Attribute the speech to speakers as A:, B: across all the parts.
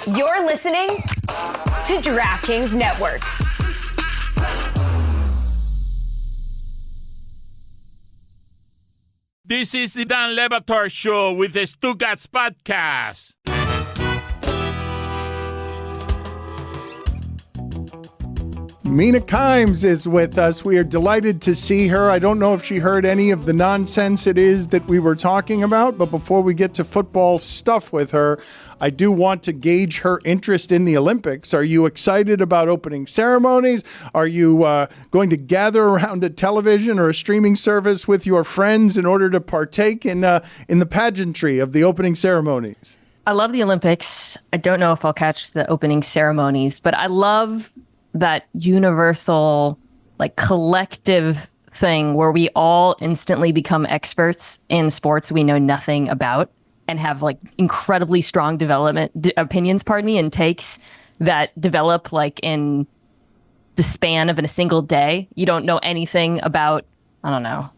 A: You're listening to DraftKings Network.
B: This is the Dan Batard Show with the Stugotz podcast.
C: Mina Kimes is with us. We are delighted to see her. I don't know if she heard any of the nonsense it is that we were talking about, but before we get to football stuff with her, I do want to gauge her interest in the Olympics. Are you excited about opening ceremonies? Are you going to gather around a television or a streaming service with your friends in order to partake in the pageantry of the opening ceremonies?
D: I love the Olympics. I don't know if I'll catch the opening ceremonies, but I love that universal, like, collective thing where we all instantly become experts in sports we know nothing about and have like incredibly strong opinions, and takes that develop like in the span of in a single day. You don't know anything about, I don't know,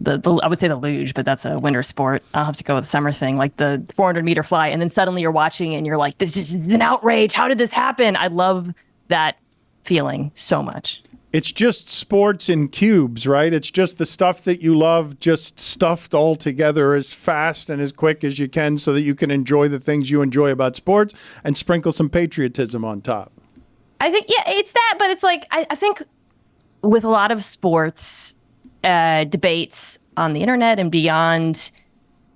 D: I would say the luge, but that's a winter sport. I'll have to go with the summer thing, like the 400-meter fly. And then suddenly you're watching it and you're like, this is an outrage. How did this happen? I love that feeling so much.
C: It's just sports in cubes, right? It's just the stuff that you love, just stuffed all together as fast and as quick as you can so that you can enjoy the things you enjoy about sports and sprinkle some patriotism on top.
D: I think, yeah, it's that, but it's like, I think with a lot of sports debates on the internet and beyond,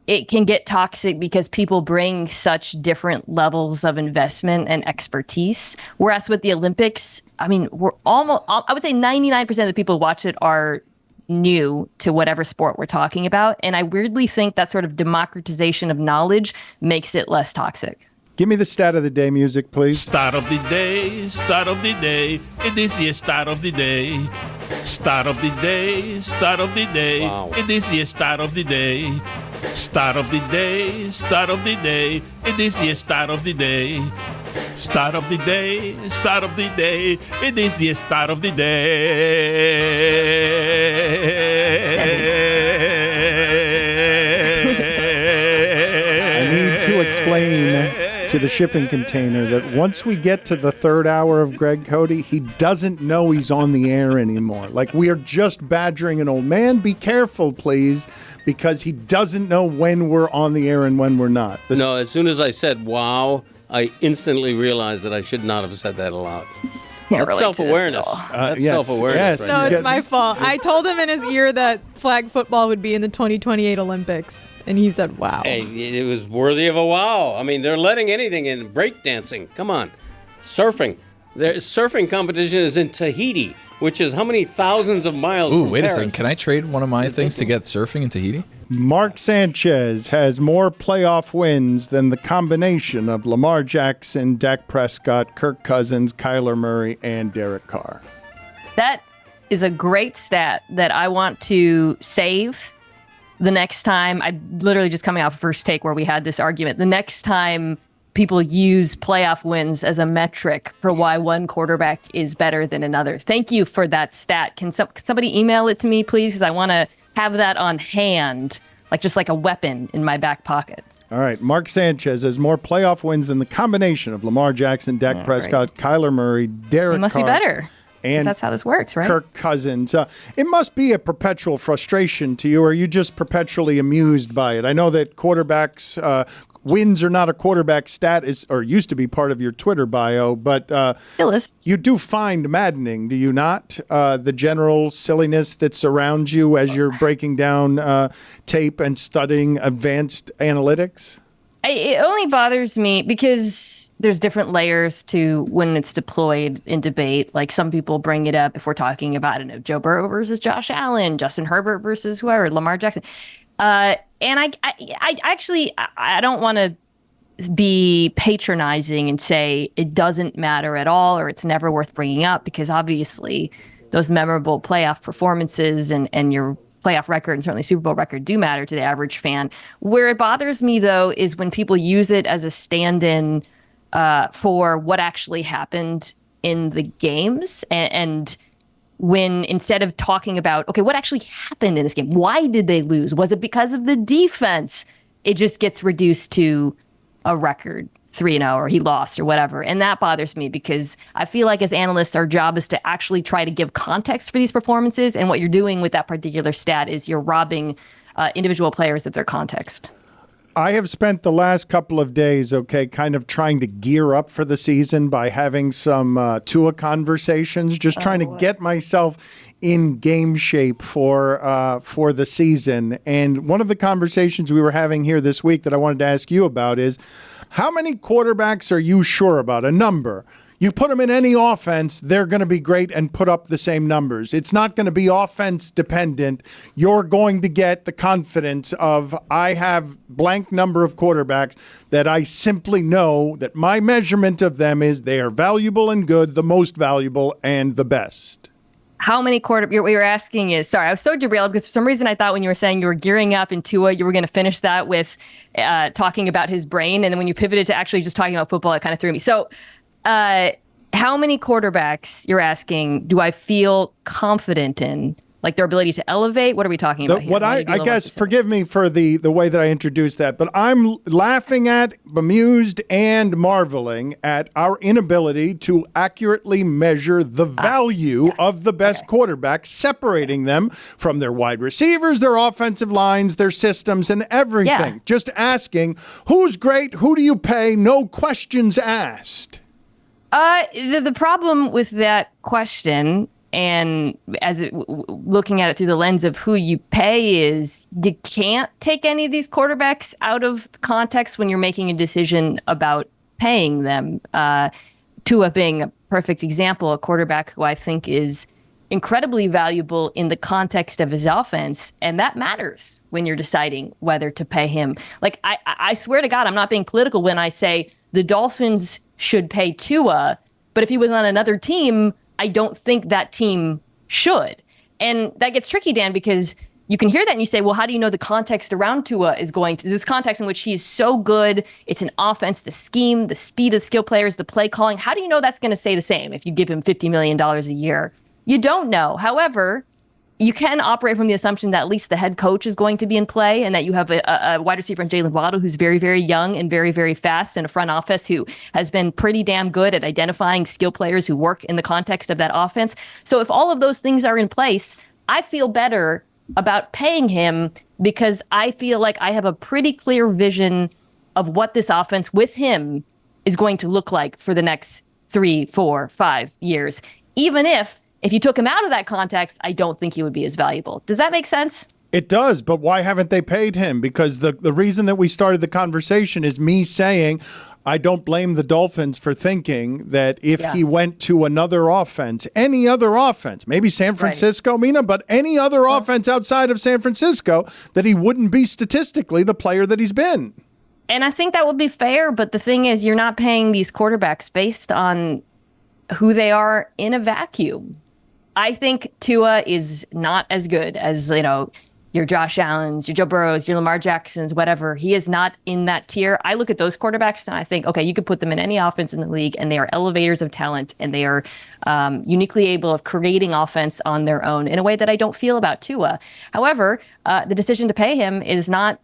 D: it can get toxic because people bring such different levels of investment and expertise. Whereas with the Olympics, I mean, I would say 99% of the people who watch it are new to whatever sport we're talking about. And I weirdly think that sort of democratization of knowledge makes it less toxic.
C: Give me the stat of the day music, please.
B: Start of the day, start of the day. It is the start of the day. Start of the day, start of the day.
E: Wow.
B: It is the start of the day. Start of the day, start of the day. It is the start of the day. Start of the day, start of the day. It is the start of the day.
C: I need to explain to the shipping container that once we get to the third hour of Greg Cody, he doesn't know he's on the air anymore. Like, we are just badgering an old man. Be careful, please, because he doesn't know when we're on the air and when we're not.
E: No, as soon as I said, wow, I instantly realized that I should not have said that aloud. That's self-awareness. That's
C: yes,
E: self-awareness.
C: yes.
E: Right
F: No,
E: there.
F: it's my fault. I told him in his ear that flag football would be in the 2028 Olympics, and he said, wow.
E: Hey, it was worthy of a wow. I mean, they're letting anything in. Breakdancing, come on. Surfing. Their surfing competition is in Tahiti, which is how many thousands of miles
G: Ooh,
E: from
G: wait
E: Paris?
G: a second. Can I trade one of my things to get surfing in Tahiti?
C: Mark Sanchez has more playoff wins than the combination of Lamar Jackson, Dak Prescott, Kirk Cousins, Kyler Murray, and Derek Carr.
D: That is a great stat that I want to save the next time. I'm literally just coming off First Take where we had this argument. The next time people use playoff wins as a metric for why one quarterback is better than another. Thank you for that stat. Can somebody email it to me, please? Because I want to have that on hand, like just like a weapon in my back pocket.
C: All right, Mark Sanchez has more playoff wins than the combination of Lamar Jackson, Dak Prescott, Kyler Murray, Derek Carr.
D: He must be better.
C: And
D: that's how this works, right?
C: Kirk Cousins. It must be a perpetual frustration to you, or are you just perpetually amused by it? I know that quarterbacks, wins are not a quarterback stat, or used to be part of your Twitter bio, but
D: Still is.
C: you do find maddening, do you not? The general silliness that surrounds you as you're breaking down tape and studying advanced analytics?
D: It only bothers me because there's different layers to when it's deployed in debate. Like, some people bring it up if we're talking about, I don't know, Joe Burrow versus Josh Allen, Justin Herbert versus whoever, Lamar Jackson. And I don't want to be patronizing and say it doesn't matter at all or it's never worth bringing up, because obviously those memorable playoff performances and your playoff record and certainly Super Bowl record do matter to the average fan. Where it bothers me, though, is when people use it as a stand-in for what actually happened in the games, and when instead of talking about, okay, what actually happened in this game? Why did they lose? Was it because of the defense? It just gets reduced to a record 3-0 or he lost or whatever. And that bothers me because I feel like as analysts, our job is to actually try to give context for these performances. And what you're doing with that particular stat is you're robbing individual players of their context.
C: I have spent the last couple of days, kind of trying to gear up for the season by having some Tua conversations, just trying to get myself in game shape for the season. And one of the conversations we were having here this week that I wanted to ask you about is, how many quarterbacks are you sure about? A number. You put them in any offense, they're going to be great and put up the same numbers. It's not going to be offense dependent. You're going to get the confidence of, I have blank number of quarterbacks that I simply know that my measurement of them is they are valuable and good, the most valuable and the best.
D: How many what you were asking is, sorry, I was so derailed because for some reason I thought when you were saying you were gearing up in Tua, you were going to finish that with talking about his brain. And then when you pivoted to actually just talking about football, it kind of threw me. So how many quarterbacks, you're asking, do I feel confident in? Like their ability to elevate? What are we talking about here?
C: What I guess, forgive me for the way that I introduced that, but I'm laughing at, bemused, and marveling at our inability to accurately measure the value of the best quarterback, separating them from their wide receivers, their offensive lines, their systems, and everything. Just asking, who's great? Who do you pay? No questions asked.
D: The problem with that question, and looking at it through the lens of who you pay, is you can't take any of these quarterbacks out of context when you're making a decision about paying them. Tua being a perfect example, a quarterback who I think is incredibly valuable in the context of his offense, and that matters when you're deciding whether to pay him. Like, I swear to God, I'm not being political when I say the Dolphins should pay Tua, but if he was on another team, I don't think that team should. And that gets tricky, Dan, because you can hear that and you say, well, how do you know the context around Tua is going to, this context in which he is so good, it's an offense, the scheme, the speed of the skill players, the play calling. How do you know that's going to stay the same if you give him $50 million a year? You don't know. However, you can operate from the assumption that at least the head coach is going to be in play and that you have a wide receiver in Jalen Waddle who's very, very young and very, very fast, and a front office who has been pretty damn good at identifying skill players who work in the context of that offense. So if all of those things are in place, I feel better about paying him because I feel like I have a pretty clear vision of what this offense with him is going to look like for the next 3, 4, 5 years. Even if you took him out of that context, I don't think he would be as valuable. Does that make sense?
C: It does, but why haven't they paid him? Because the reason that we started the conversation is me saying I don't blame the Dolphins for thinking that if he went to another offense, any other offense, maybe San Francisco, Mina, but any other offense outside of San Francisco, that he wouldn't be statistically the player that he's been.
D: And I think that would be fair, but the thing is, you're not paying these quarterbacks based on who they are in a vacuum. I think Tua is not as good as, your Josh Allens, your Joe Burrows, your Lamar Jacksons, whatever. He is not in that tier. I look at those quarterbacks and I think, okay, you could put them in any offense in the league and they are elevators of talent and they are uniquely able of creating offense on their own in a way that I don't feel about Tua. However, the decision to pay him is not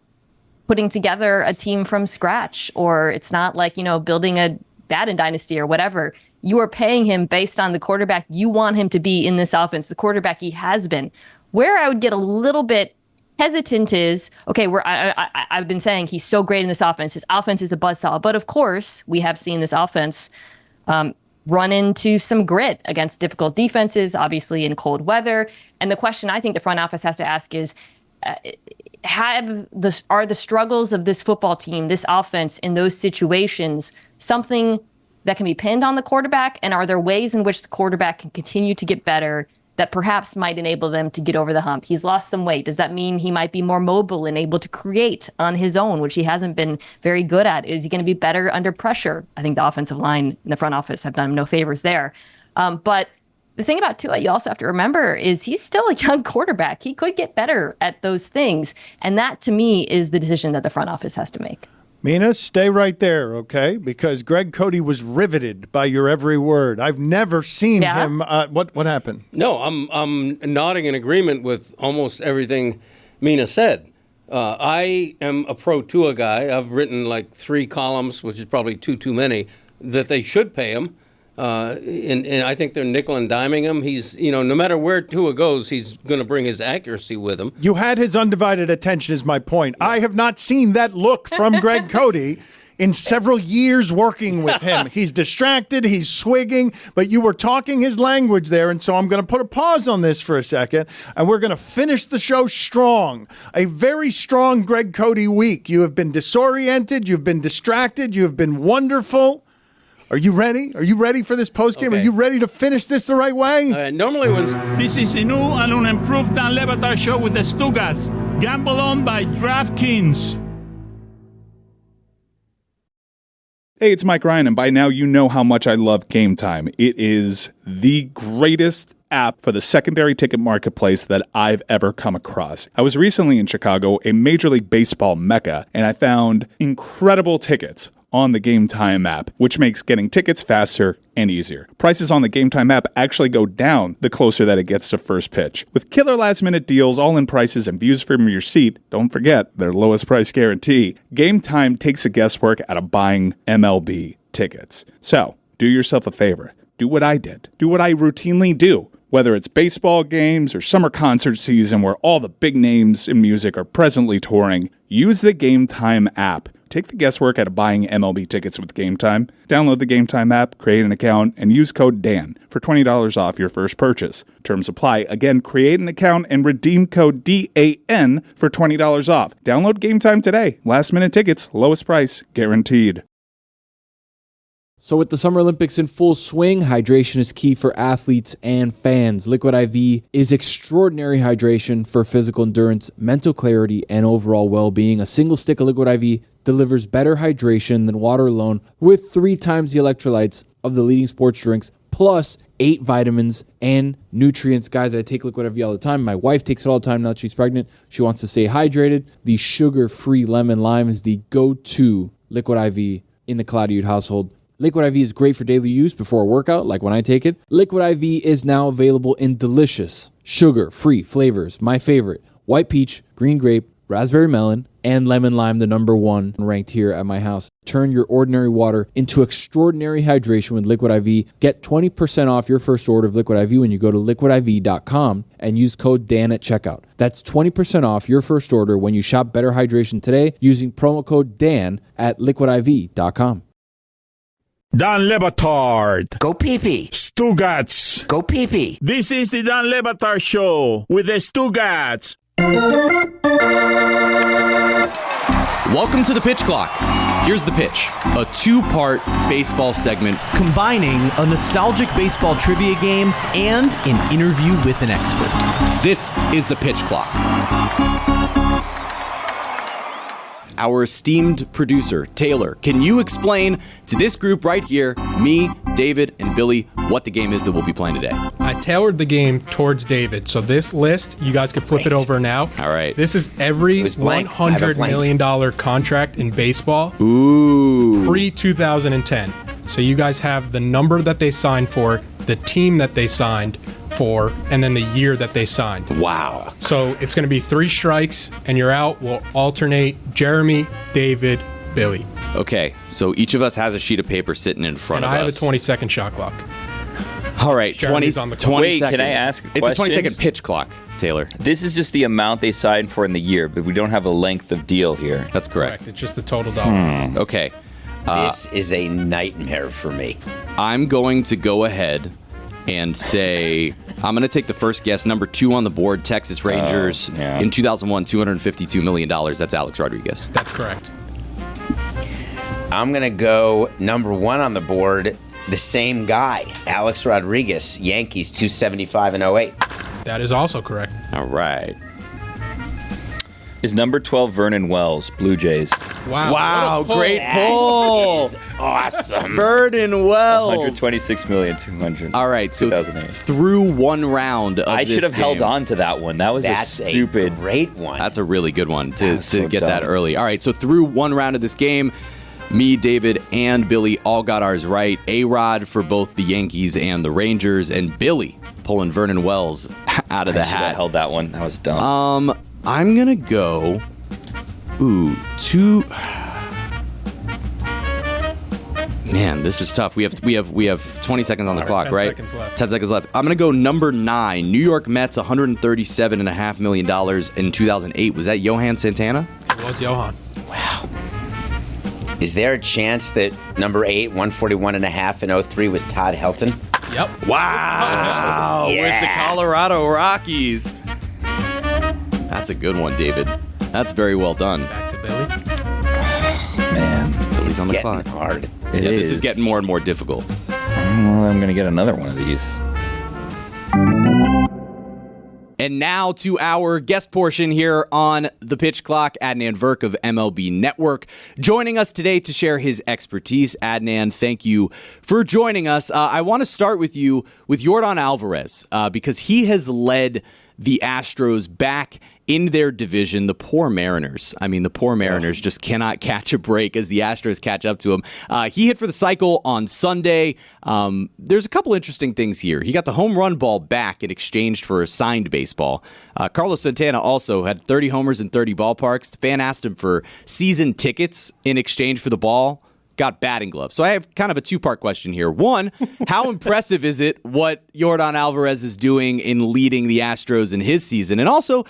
D: putting together a team from scratch, or it's not like, building a Madden dynasty or whatever. You are paying him based on the quarterback you want him to be in this offense, the quarterback he has been. Where I would get a little bit hesitant is, okay, I've been saying he's so great in this offense. His offense is a buzzsaw. But of course, we have seen this offense run into some grit against difficult defenses, obviously in cold weather. And the question I think the front office has to ask is, are the struggles of this football team, this offense in those situations, something that can be pinned on the quarterback? And are there ways in which the quarterback can continue to get better that perhaps might enable them to get over the hump? He's lost some weight. Does that mean he might be more mobile and able to create on his own, which he hasn't been very good at? Is he going to be better under pressure? I think the offensive line and the front office have done him no favors there. But the thing about Tua, you also have to remember, is he's still a young quarterback. He could get better at those things. And that, to me, is the decision that the front office has to make.
C: Mina, stay right there, okay? Because Greg Cody was riveted by your every word. I've never seen him. What happened?
E: No, I'm nodding in agreement with almost everything Mina said. I am a pro Tua guy. I've written like 3 columns, which is probably too many, that they should pay him. And I think they're nickel and diming him. He's, no matter where Tua goes, he's going to bring his accuracy with him.
C: You had his undivided attention is my point. I have not seen that look from Greg Cody in several years working with him. He's distracted, he's swigging, but you were talking his language there, and so I'm going to put a pause on this for a second, and we're going to finish the show strong. A very strong Greg Cody week. You have been disoriented, you've been distracted, you have been wonderful. Are you ready? Are you ready for this postgame?
E: Okay.
C: Are you ready to finish this the right way?
E: Normally when...
B: This is a new and unimproved Dan Le Batard show with the Stugotz. Gamble on by DraftKings.
H: Hey, it's Mike Ryan, and by now you know how much I love Game Time. It is the greatest app for the secondary ticket marketplace that I've ever come across. I was recently in Chicago, a Major League Baseball mecca, and I found incredible tickets on the Game Time app, which makes getting tickets faster and easier. Prices on the Game Time app actually go down the closer that it gets to first pitch. With killer last-minute deals, all-in prices, and views from your seat, don't forget their lowest price guarantee, Game Time takes the guesswork out of buying MLB tickets. So, do yourself a favor. Do what I did. Do what I routinely do. Whether it's baseball games or summer concert season where all the big names in music are presently touring, use the Game Time app. Take the guesswork out of buying MLB tickets with Game Time. Download the Game Time app, create an account, and use code DAN for $20 off your first purchase. Terms apply. Again, create an account and redeem code DAN for $20 off. Download Game Time today. Last minute tickets, lowest price, guaranteed.
I: So with the Summer Olympics in full swing, hydration is key for athletes and fans. Liquid IV is extraordinary hydration for physical endurance, mental clarity, and overall well-being. A single stick of Liquid IV delivers better hydration than water alone with 3 times the electrolytes of the leading sports drinks, plus 8 vitamins and nutrients. Guys, I take Liquid IV all the time. My wife takes it all the time now that she's pregnant. She wants to stay hydrated. The sugar-free lemon lime is the go-to Liquid IV in the Cloutier household. Liquid IV is great for daily use before a workout, like when I take it. Liquid IV is now available in delicious, sugar-free flavors. My favorite, white peach, green grape, raspberry melon, and lemon lime, the number 1 ranked here at my house. Turn your ordinary water into extraordinary hydration with Liquid IV. Get 20% off your first order of Liquid IV when you go to liquidiv.com and use code DAN at checkout. That's 20% off your first order when you shop Better Hydration today using promo code DAN at liquidiv.com.
B: Dan Le Batard.
J: Go pee-pee.
B: Stugotz.
J: Go pee-pee.
B: This is the Dan Le Batard show with the Stugotz.
K: Welcome to the Pitch Clock. Here's the pitch. A 2-part baseball segment
J: Combining a nostalgic baseball trivia game and an interview with an expert.
K: This is the Pitch Clock. Our esteemed producer, Taylor, can you explain to this group right here, me, David, and Billy, what the game is that we'll be playing today?
L: I tailored the game towards David. So this list, you guys can flip it over now.
K: All right.
L: This is every $100 million contract in baseball.
K: Ooh.
L: Pre-2010. So you guys have the number that they signed for, the team that they signed for, and then the year that they signed.
K: Wow.
L: So it's going to be 3 strikes, and you're out. We'll alternate Jeremy, David, Billy.
K: Okay, so each of us has a sheet of paper sitting in front of us.
L: And I have a 20-second shot clock.
K: All right, 20
L: on the clock.
M: Wait,
K: seconds.
M: can I ask a
K: It's a
M: question?
K: 20-second pitch clock, Taylor.
M: This is just the amount they signed for in the year, but we don't have a length of deal here.
K: That's correct.
L: It's just the total dollar.
K: Okay.
J: This is a nightmare for me.
K: I'm going to go ahead and say I'm going to take the first guess. Number 2 on the board, Texas Rangers. In 2001, $252 million. That's Alex Rodriguez.
L: That's correct.
J: I'm going to go number 1 on the board, the same guy, Alex Rodriguez, Yankees, 275 and 08.
L: That is also correct.
K: All right.
M: Is number 12 Vernon Wells, Blue Jays?
K: Wow, great pull.
J: That is awesome.
K: Vernon Wells.
M: $126,200,000.
K: All right, so
M: 2008.
K: through one round of
M: I
K: this
M: should have held
K: game-
M: on to that one. That was
J: That's
M: a stupid.
J: great one.
K: That's a really good one to
M: so
K: get that
M: dumb.
K: early. All right, so through one round of this game, me, David, and Billy all got ours right. A-Rod for both the Yankees and the Rangers, and Billy pulling Vernon Wells out of the
M: I should have
K: hat.
M: held that one. That was dumb.
K: I'm going to go Ooh, two. Man, this is tough. We have 20 seconds on the clock,
L: 10
K: right?
L: seconds left.
K: 10 seconds left. I'm gonna go number 9. New York Mets, $137.5 million in 2008. Was that Johan Santana?
L: It was Johan.
J: Wow. Is there a chance that number 8, 141.5 in 03 was Todd Helton?
L: Yep.
K: Wow!
J: Yeah.
K: With the Colorado Rockies. That's a good one, David. That's very well done.
L: Back to Billy.
M: Man,
K: Billy's on the
J: Getting
K: clock.
J: hard.
K: This is getting more and more difficult.
M: Well, I'm gonna get another one of these.
K: And now to our guest portion here on the Pitch Clock, Adnan Virk of MLB Network. Joining us today to share his expertise. Adnan, thank you for joining us. I want to start with you with Yordan Alvarez because he has led the Astros back in their division. The poor Mariners. I mean, the poor Mariners just cannot catch a break as the Astros catch up to him. He hit for the cycle on Sunday. There's a couple interesting things here. He got the home run ball back in exchange for a signed baseball. Carlos Santana also had 30 homers and 30 ballparks. The fan asked him for season tickets in exchange for the ball. Got batting gloves. So I have kind of a two-part question here. One, how impressive is it what Yordan Alvarez is doing in leading the Astros in his season? And also,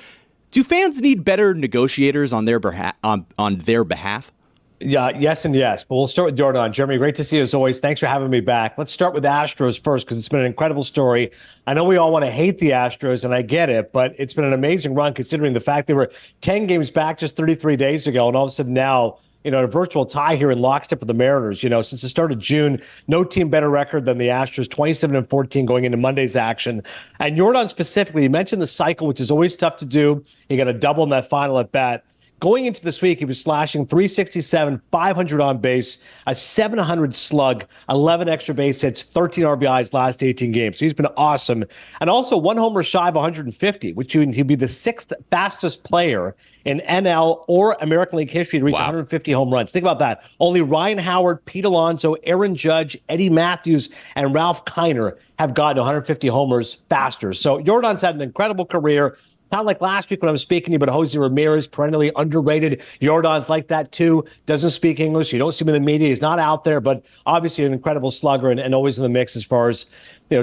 K: do fans need better negotiators on their behalf?
N: Yeah, yes and yes. But we'll start with Yordan. Jeremy, great to see you as always. Thanks for having me back. Let's start with the Astros first because it's been an incredible story. I know we all want to hate the Astros, and I get it, but it's been an amazing run considering the fact they were 10 games back just 33 days ago, and all of a sudden now, a virtual tie here in lockstep with the Mariners. Since the start of June, no team better record than the Astros, 27-14 going into Monday's action. And Yordan specifically, you mentioned the cycle, which is always tough to do. He got a double in that final at bat. Going into this week, he was slashing 367, 500 on base, a 700 slug, 11 extra base hits, 13 RBIs last 18 games. So he's been awesome. And also one homer shy of 150, which he'd be the 6th fastest player in NL or American League history to reach 150 home runs. Think about that. Only Ryan Howard, Pete Alonso, Aaron Judge, Eddie Matthews, and Ralph Kiner have gotten 150 homers faster. So Yordan's had an incredible career. Kind of like last week when I was speaking to you about Jose Ramirez, perennially underrated. Yordan's like that too. Doesn't speak English. You don't see him in the media. He's not out there, but obviously an incredible slugger and always in the mix as far as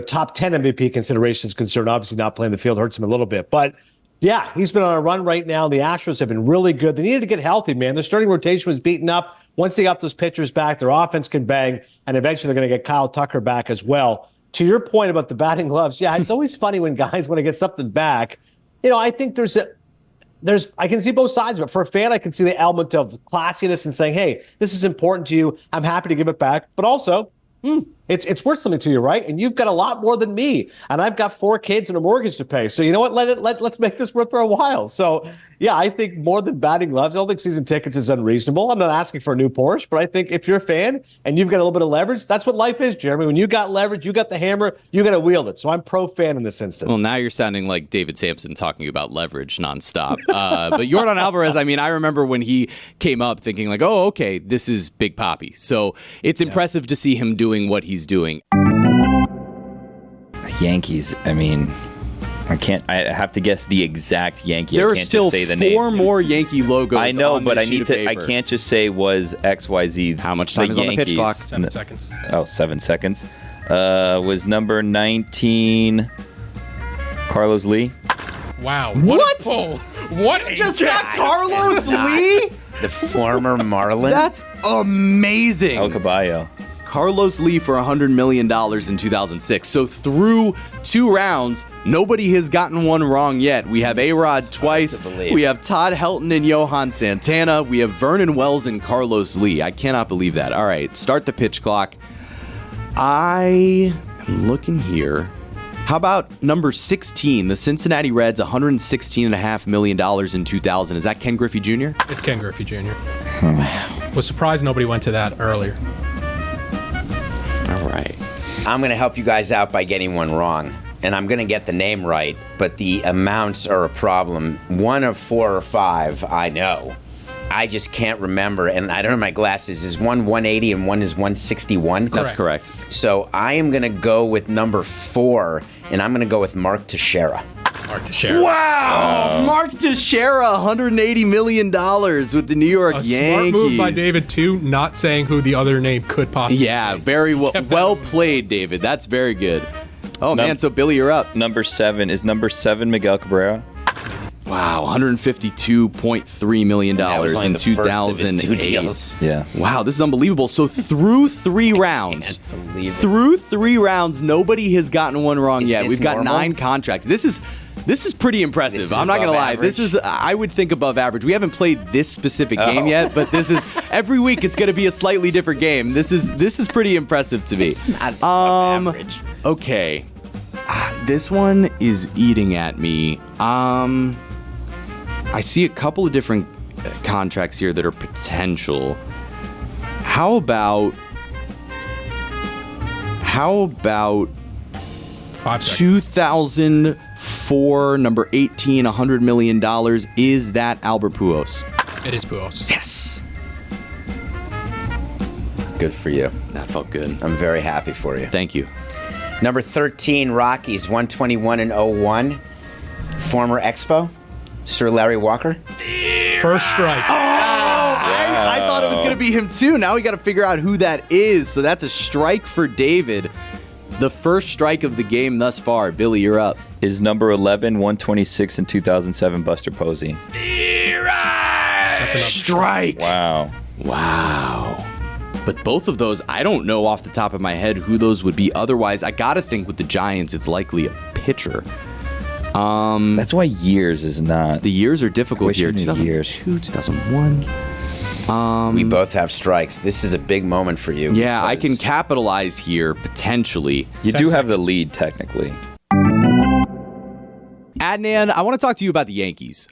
N: top 10 MVP consideration is concerned. Obviously not playing the field hurts him a little bit. But yeah, he's been on a run right now. The Astros have been really good. They needed to get healthy, man. Their starting rotation was beaten up. Once they got those pitchers back, their offense can bang, and eventually they're going to get Kyle Tucker back as well. To your point about the batting gloves, yeah, it's always funny when guys want to get something back. I think I can see both sides of it. For a fan, I can see the element of classiness and saying, hey, this is important to you. I'm happy to give it back. But also, it's worth something to you, right? And you've got a lot more than me. And I've got 4 kids and a mortgage to pay. So you know what? Let's make this worth for a while. So yeah, I think more than batting gloves, I don't think season tickets is unreasonable. I'm not asking for a new Porsche, but I think if you're a fan and you've got a little bit of leverage, that's what life is, Jeremy. When you got leverage, you got the hammer, you got to wield it. So I'm pro fan in this instance.
K: Well, now you're sounding like David Samson talking about leverage nonstop. But Yordan Alvarez, I mean, I remember when he came up thinking like, oh, okay, this is Big Papi. So it's impressive to see him doing what he's doing.
M: Yankees, I mean, I have to guess the exact Yankee.
K: There
M: I
K: are
M: can't
K: still
M: just say the name.
K: 4 more Yankee logos.
M: I know,
K: on
M: but
K: this
M: I need
K: sheet of
M: to. I
K: paper.
M: can't just say was XYZ.
K: How much time is on the pitch clock?
L: 7 seconds.
M: Oh, 7 seconds. Was number 19 Carlos Lee?
L: Wow.
K: What?
L: A pull. What a
K: Just
L: guy.
K: got Carlos Lee?
J: The former Marlin.
K: That's amazing.
M: El Caballo.
K: Carlos Lee for $100 million in 2006. So through 2 rounds, nobody has gotten one wrong yet. We have A-Rod twice. We have Todd Helton and Johan Santana. We have Vernon Wells and Carlos Lee. I cannot believe that. All right, start the pitch clock. I am looking here. How about number 16, the Cincinnati Reds, $116.5 million in 2000. Is that Ken Griffey Jr.?
L: It's Ken Griffey Jr. Was surprised nobody went to that earlier.
K: All right.
J: I'm going to help you guys out by getting one wrong. And I'm going to get the name right, but the amounts are a problem. 1 of 4 or 5, I know. I just can't remember, and I don't have my glasses. Is one 180 and one is 161?
K: That's correct.
J: So I am going to go with number 4, and I'm going to go with Mark Teixeira.
L: Mark Teixeira.
K: Wow! Mark Teixeira, $180 million with the New York Yankees.
L: Smart move by David, too, not saying who the other name could possibly be.
K: Yeah, very well played, David. That's very good. Oh, man, so Billy, you're up.
M: Number 7. Is number 7 Miguel Cabrera?
K: Wow, $152.3 million in 2008.
M: Yeah.
K: Wow, this is unbelievable. So through 3 rounds, nobody has gotten one wrong yet. We've got 9 contracts. This is pretty impressive. I'm not gonna lie.
J: Average.
K: This is, I would think, above average. We haven't played this specific game yet, but this is every week. It's gonna be a slightly different game. This is pretty impressive to me.
J: It's not above average.
K: Okay, this one is eating at me. I see a couple of different contracts here that are potential. How about
L: 5 seconds.
K: 2004, number 18, $100 million. Is that Albert Pujols?
L: It is Pujols.
K: Yes.
J: Good for you.
K: That felt good.
J: I'm very happy for you.
K: Thank you.
J: Number 13, Rockies, 121 and 01. Former Expo, Sir Larry Walker.
L: First strike.
K: I thought it was going to be him too. Now we got to figure out who that is. So that's a strike for David. The first strike of the game thus far. Billy, you're up.
M: Is number 11 126 in 2007 Buster Posey?
L: That's another
K: Strike.
M: Wow.
K: Wow. But both of those, I don't know off the top of my head who those would be. Otherwise, I got to think with the Giants, it's likely a pitcher.
M: That's why years is not.
K: The years are difficult here.
M: Years.
K: 2002, 2001.
J: We both have strikes. This is a big moment for you.
K: Yeah, I can capitalize here, potentially.
M: You do have the lead, technically.
K: Adnan, I want to talk to you about the Yankees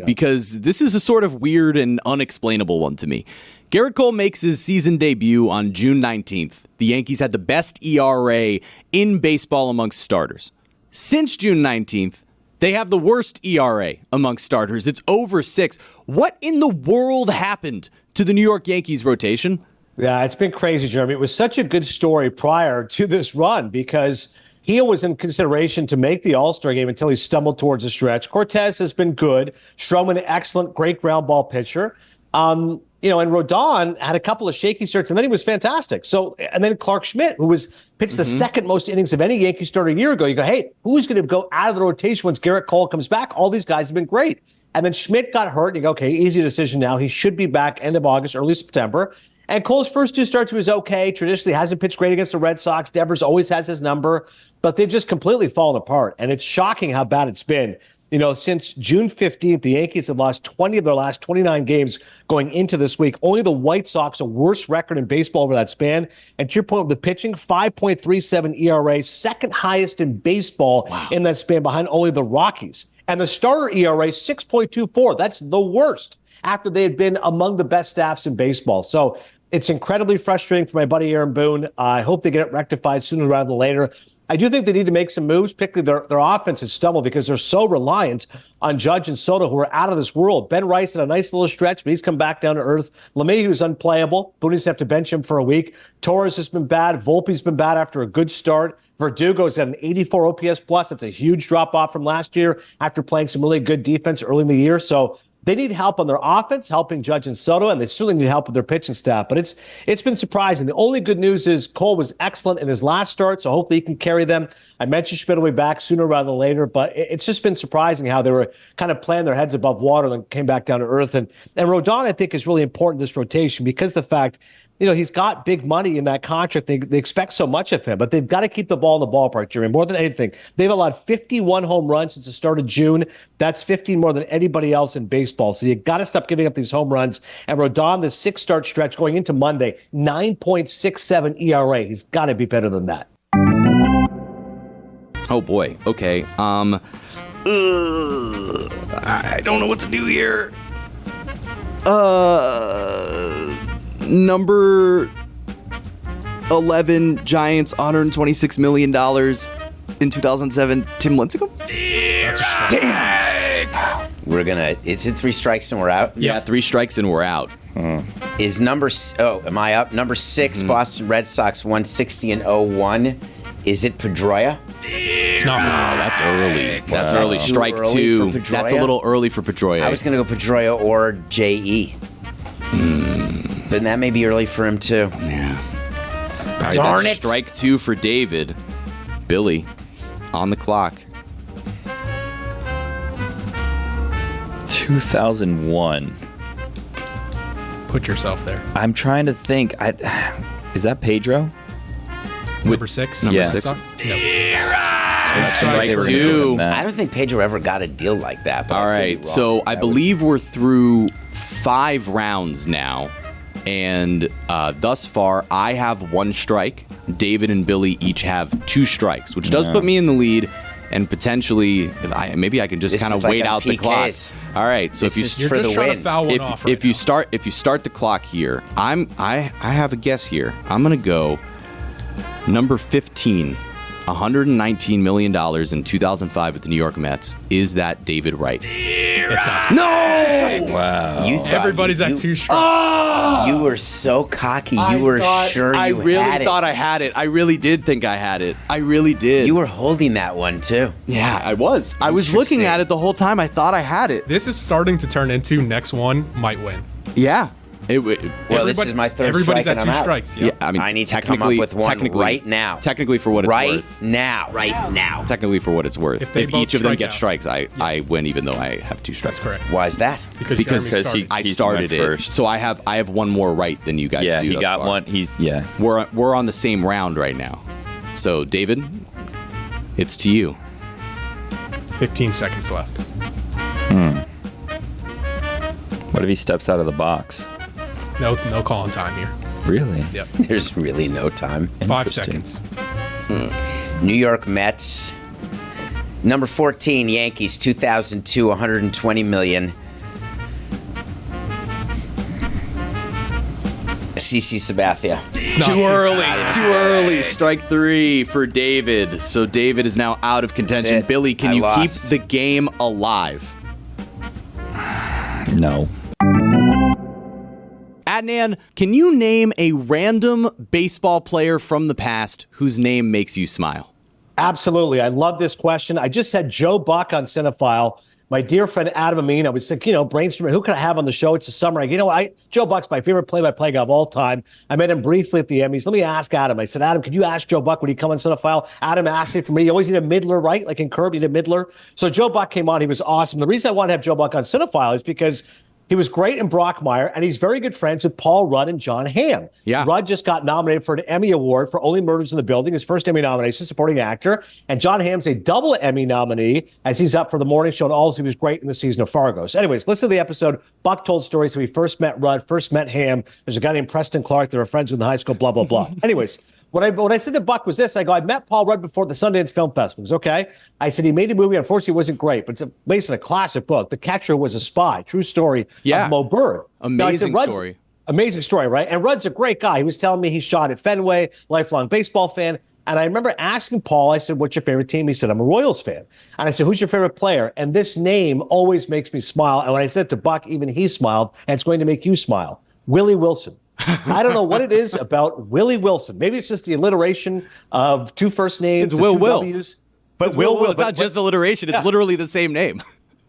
K: because this is a sort of weird and unexplainable one to me. Garrett Cole makes his season debut on June 19th. The Yankees had the best ERA in baseball amongst starters. Since June 19th, they have the worst ERA amongst starters. It's over 6. What in the world happened to the New York Yankees rotation?
N: Yeah, it's been crazy, Jeremy. It was such a good story prior to this run because he was in consideration to make the All-Star game until he stumbled towards the stretch. Cortez has been good. Stroman, excellent, great ground ball pitcher. And Rodon had a couple of shaky starts, and then he was fantastic. So, and then Clark Schmidt, who was pitched the second most innings of any Yankee starter a year ago. You go, hey, who's going to go out of the rotation once Garrett Cole comes back? All these guys have been great. And then Schmidt got hurt, and you go, okay, easy decision now. He should be back end of August, early September. And Cole's first 2 starts was okay. Traditionally hasn't pitched great against the Red Sox. Devers always has his number, but they've just completely fallen apart. And it's shocking how bad it's been. Since June 15th, the Yankees have lost 20 of their last 29 games going into this week. Only the White Sox, a worst record in baseball over that span. And to your point with the pitching, 5.37 ERA, second highest in baseball in that span behind only the Rockies. And the starter ERA, 6.24. That's the worst after they had been among the best staffs in baseball. So it's incredibly frustrating for my buddy Aaron Boone. I hope they get it rectified sooner rather than later. I do think they need to make some moves, particularly their offense has stumbled because they're so reliant on Judge and Soto, who are out of this world. Ben Rice had a nice little stretch, but he's come back down to earth. LeMahieu's unplayable. Booney's have to bench him for a week. Torres has been bad. Volpe's been bad after a good start. Verdugo's had an 84 OPS plus. That's a huge drop-off from last year after playing some really good defense early in the year. So they need help on their offense, helping Judge and Soto, and they certainly need help with their pitching staff. But it's been surprising. The only good news is Cole was excellent in his last start, so hopefully he can carry them. I mentioned Schmidt will be back sooner rather than later, but it's just been surprising how they were kind of playing their heads above water and then came back down to earth. And Rodon, I think, is really important in this rotation because the fact he's got big money in that contract. They expect so much of him, but they've got to keep the ball in the ballpark, Jeremy. More than anything, they've allowed 51 home runs since the start of June. That's 15 more than anybody else in baseball. So you got to stop giving up these home runs. And Rodon, the 6-start stretch going into Monday, 9.67 ERA. He's got to be better than that.
K: Oh boy. Okay. I don't know what to do here. Number 11, Giants, $126 million in 2007. Tim Lincecum?
L: That's a strike.
K: Damn.
J: We're gonna. Is it 3 strikes and we're out?
K: Yeah, 3 strikes and we're out.
J: Is number? Am I up? Number 6, Boston Red Sox, 160 and 01. Is it Pedroia?
L: It's not.
K: Oh, that's early. That's
J: Wow.
K: early. Strike
J: Too early
K: two.
J: for Pedroia?
K: That's a little early for Pedroia.
J: I was going to go Pedroia or J.E. Then that may be early for him, too.
K: Yeah.
J: Darn it.
K: Strike two for David. Billy, on the clock.
M: 2001.
L: Put yourself there.
M: I'm trying to think. Is that Pedro?
L: Number 6?
K: Number
M: Yeah.
K: 6.
L: No.
K: Strike
M: They were
K: two.
M: doing that.
J: I don't think Pedro ever got a deal like that. But
K: All
J: I could be
K: right,
J: wrong.
K: so I
J: That would-
K: believe we're through 5 rounds now, and thus far I have 1 strike. David and Billy each have 2 strikes, which does put me in the lead, and potentially maybe I can just
J: This
K: kind of
J: is like
K: wait
J: on
K: out the clock.
J: PKs.
K: All right, so
J: This
K: if you
J: is
L: You're
J: for
L: just
J: the
L: trying
J: win.
L: to foul one off right
K: if you start the clock here, I have a guess here. I'm gonna go number 15. $119 million in 2005 with the New York Mets. Is that David Wright?
L: It's not.
K: No!
M: Wow.
J: You thought
L: Everybody's at 2 strikes.
J: You were so cocky. You were sure you
K: I really
J: had it.
K: thought I had it. I really did think I had it. I really did.
J: You were holding that one, too.
K: Yeah, I was. I was looking
J: Interesting.
K: at it the whole time. I thought I had it.
L: This is starting to turn into next one might win.
K: Yeah.
J: Well, this is my third
L: Everybody's
J: strike
L: at
J: and
L: 2
J: I'm out.
L: strikes.
K: Yeah,
L: Yep.
K: I mean,
J: I need to come up with one right now.
K: Technically, for what it's
J: Right
K: worth.
J: now. Right now.
K: Technically, for what it's worth.
L: If they
K: If
L: both
K: each of them
L: strike
K: get
L: out.
K: strikes, I win, even though I have 2 strikes.
L: That's correct.
J: Why is that?
L: Because
K: Because
L: Jeremy
K: I
M: He's
K: started
M: went
K: it,
M: first.
K: so I have one more right than you guys
M: Yeah,
K: do.
M: he
K: thus
M: got
K: far.
M: one. Yeah.
K: We're on the same round right now. So David, it's to you.
L: 15 seconds left.
M: What if he steps out of the box?
L: No call on time here.
M: Really?
L: Yep.
J: There's really no time.
L: 5
M: Interesting.
L: seconds.
J: New York Mets. Number 14, Yankees, 2002, 120 million. CC Sabathia.
L: It's not
K: Too
L: CC.
K: early. Too early. Strike 3 for David. So David is now out of contention.
J: That's it.
K: Billy, can
J: I
K: you
J: lost.
K: keep the game alive?
M: No.
K: Adnan, can you name a random baseball player from the past whose name makes you smile?
N: Absolutely. I love this question. I just said Joe Buck on Cinephile. My dear friend Adam Amin, I was thinking, brainstorming, who could I have on the show? It's the summer. Joe Buck's my favorite play-by-play guy of all time. I met him briefly at the Emmys. Let me ask Adam. I said, Adam, could you ask Joe Buck, would he come on Cinephile? Adam asked it for me. You always need a middler, right? Like in Curb, you need a middler. So Joe Buck came on. He was awesome. The reason I want to have Joe Buck on Cinephile is because he was great in Brockmire, and he's very good friends with Paul Rudd and John Hamm.
K: Yeah.
N: Rudd just got nominated for an Emmy Award for Only Murders in the Building, his first Emmy nomination, supporting actor. And John Hamm's a double Emmy nominee as he's up for the morning show, and also he was great in the season of Fargo. So anyways, listen to the episode. Buck told stories when he first met Rudd, first met Hamm. There's a guy named Preston Clark. They were friends with in high school, blah, blah, blah. Anyways. What I said to Buck was this. I go, I met Paul Rudd before the Sundance Film Festival. It was okay. I said, he made a movie. Unfortunately, it wasn't great, but it's based on a classic book. The Catcher Was a Spy. True story of Mo Bird.
K: Amazing
N: Now, I said,
K: story.
N: Amazing story, right? And Rudd's a great guy. He was telling me he shot at Fenway, lifelong baseball fan. And I remember asking Paul, I said, what's your favorite team? He said, I'm a Royals fan. And I said, who's your favorite player? And this name always makes me smile. And when I said to Buck, even he smiled, and it's going to make you smile. Willie Wilson. I don't know what it is about Willie Wilson. Maybe it's just the alliteration of 2 first names.
K: It's Will
N: two
K: Will.
N: W's.
K: But Will. It's not just alliteration. It's literally the same name.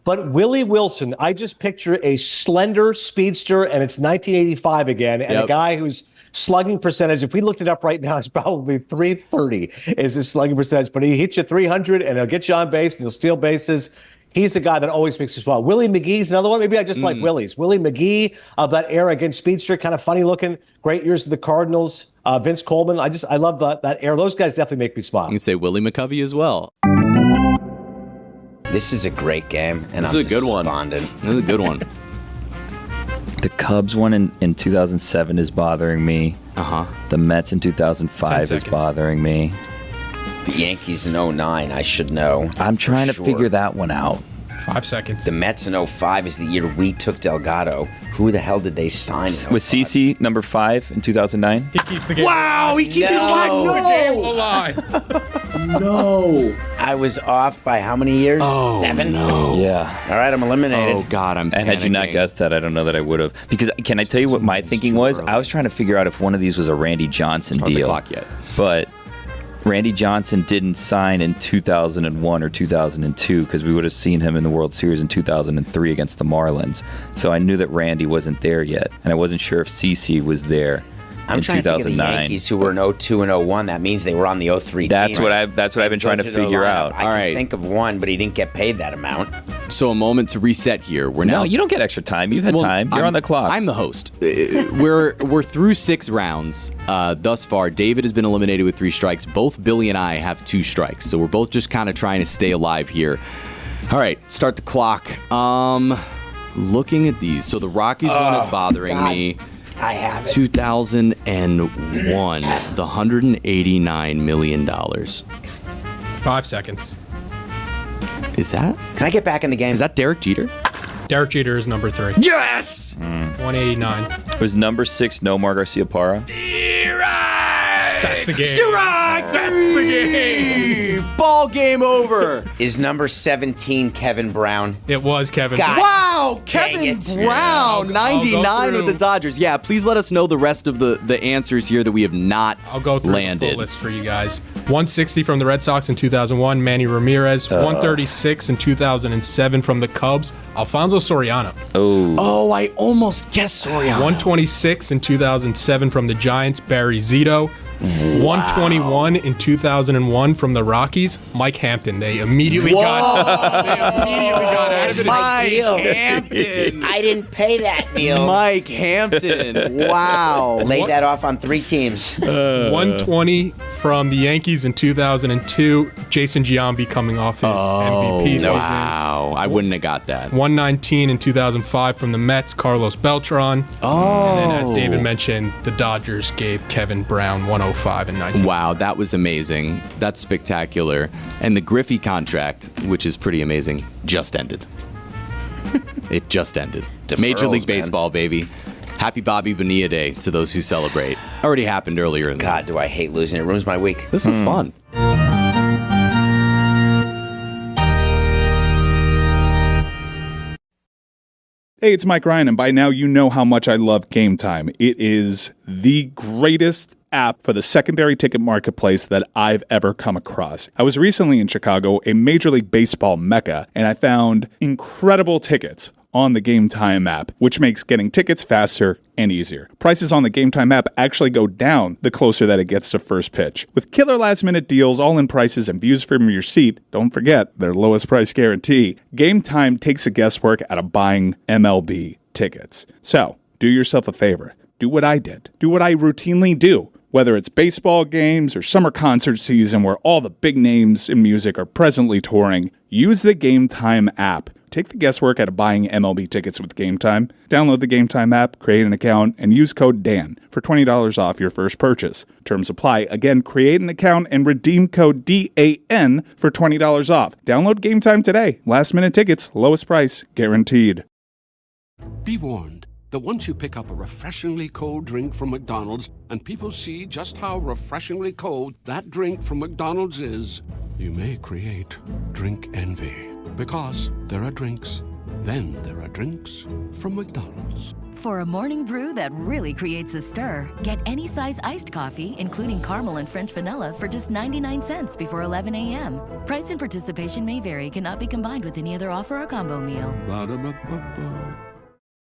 N: But Willie Wilson, I just picture a slender speedster, and it's 1985 again, and a guy whose slugging percentage, if we looked it up right now, is probably 330 is his slugging percentage. But he hits you 300, and he'll get you on base, and he'll steal bases. He's a guy that always makes us smile. Willie McGee's another one. Maybe I just like Willie's. Willie McGee of that era, again, speedster, kind of funny looking, great years with the Cardinals. Vince Coleman. I love that era. Those guys definitely make me smile.
K: You can say Willie McCovey as well.
J: This is a great game, and
K: This
J: I'm
K: is a good one.
J: despondent.
K: This is a good one.
M: The Cubs one in 2007 is bothering me. The Mets in 2005 is bothering me.
J: The Yankees in 09, I should know.
M: I'm trying to
J: Sure.
M: figure that one out.
L: 5 seconds.
J: The Mets in 05 is the year we took Delgado. Who the hell did they sign?
M: Was CC number 5 in 2009?
L: He keeps the game.
K: Wow, he keeps it alive.
L: Keeps the game alive.
K: No.
J: I was off by how many years? 7?
K: No.
M: Yeah.
J: All right, I'm eliminated.
K: Oh, God, I'm
M: And had you not
K: panicking.
M: guessed that, I don't know that I would have. Because can I tell you what my thinking was? I was trying to figure out if one of these was a Randy Johnson
K: Start the
M: deal.
K: clock yet.
M: But Randy Johnson didn't sign in 2001 or 2002 because we would have seen him in the World Series in 2003 against the Marlins. So I knew that Randy wasn't there yet, and I wasn't sure if CeCe was there.
J: I'm
M: in
J: trying
M: 2009.
J: to think of the Yankees who were in 02 and 01. That means they were on the 03
M: That's
J: team.
M: what I've been trying to figure out.
J: I can think of one, but he didn't get paid that amount.
K: So a moment to reset here. We're now.
M: No, you don't get extra time. You've had time. You're on the clock.
K: I'm the host. We're through 6 rounds thus far. David has been eliminated with 3 strikes. Both Billy and I have 2 strikes. So we're both just kind of trying to stay alive here. All right, start the clock. Looking at these. So the Rockies one is bothering me.
J: I have it.
K: 2001, the $189 million.
L: 5 seconds.
K: Is that?
J: Can I get back in the game?
K: Is that Derek Jeter?
L: Derek Jeter is number 3.
J: Yes!
L: 189.
M: Was number 6 Nomar Garciaparra?
L: That's the game.
K: That's the game. Ball game over.
J: Is number 17 Kevin Brown?
L: It was Kevin.
J: God.
K: Wow,
J: Dang
K: Kevin
J: it.
K: Brown,
L: I'll go
K: 99 with
L: through.
K: the Dodgers. Yeah, please let us know the rest of the answers here that we have not
L: I'll go through the
K: landed.
L: full list for you guys. 160 from the Red Sox in 2001, Manny Ramirez. 136 in 2007 from the Cubs, Alfonso Soriano.
K: Oh, I almost guessed Soriano.
L: 126 in 2007 from the Giants, Barry Zito. 121 in 2001 from the Rockies, Mike Hampton. They immediately got out of it.
J: Mike Hampton. I didn't pay that deal.
K: Mike Hampton. Wow.
J: Lay that off on 3 teams.
L: 120 from the Yankees in 2002, Jason Giambi coming off his MVP season.
K: Wow. I wouldn't have got that.
L: 119 in 2005 from the Mets, Carlos Beltran.
K: Oh.
L: And then, as David mentioned, the Dodgers gave Kevin Brown 105 and 19.
K: Wow, that was amazing. That's spectacular. And the Griffey contract, which is pretty amazing, just ended. It just ended. Major League Baseball, baby. Happy Bobby Bonilla Day to those who celebrate. Already happened earlier.
J: God, do I hate losing. It ruins my week.
K: This was fun.
H: Hey, it's Mike Ryan, and by now you know how much I love Game Time. It is the greatest app for the secondary ticket marketplace that I've ever come across. I was recently in Chicago, a Major League Baseball mecca, and I found incredible tickets on the Game Time app, which makes getting tickets faster and easier. Prices on the Game Time app actually go down the closer that it gets to first pitch. With killer last-minute deals, all-in prices, and views from your seat, don't forget their lowest price guarantee, Game Time takes the guesswork out of buying MLB tickets. So, do yourself a favor. Do what I did. Do what I routinely do. Whether it's baseball games or summer concert season where all the big names in music are presently touring, use the Game Time app. Take the guesswork out of buying MLB tickets with Game Time. Download the Game Time app, create an account, and use code DAN for $20 off your first purchase. Terms apply. Again, create an account and redeem code DAN for $20 off. Download Game Time today. Last minute tickets, lowest price, guaranteed.
O: Be warned that once you pick up a refreshingly cold drink from McDonald's and people see just how refreshingly cold that drink from McDonald's is, you may create drink envy. Because there are drinks, then there are drinks from McDonald's.
P: For a morning brew that really creates a stir, get any size iced coffee, including caramel and French vanilla, for just 99 cents before 11 a.m. Price and participation may vary, cannot be combined with any other offer or combo meal.
O: Ba-da-ba-ba-ba.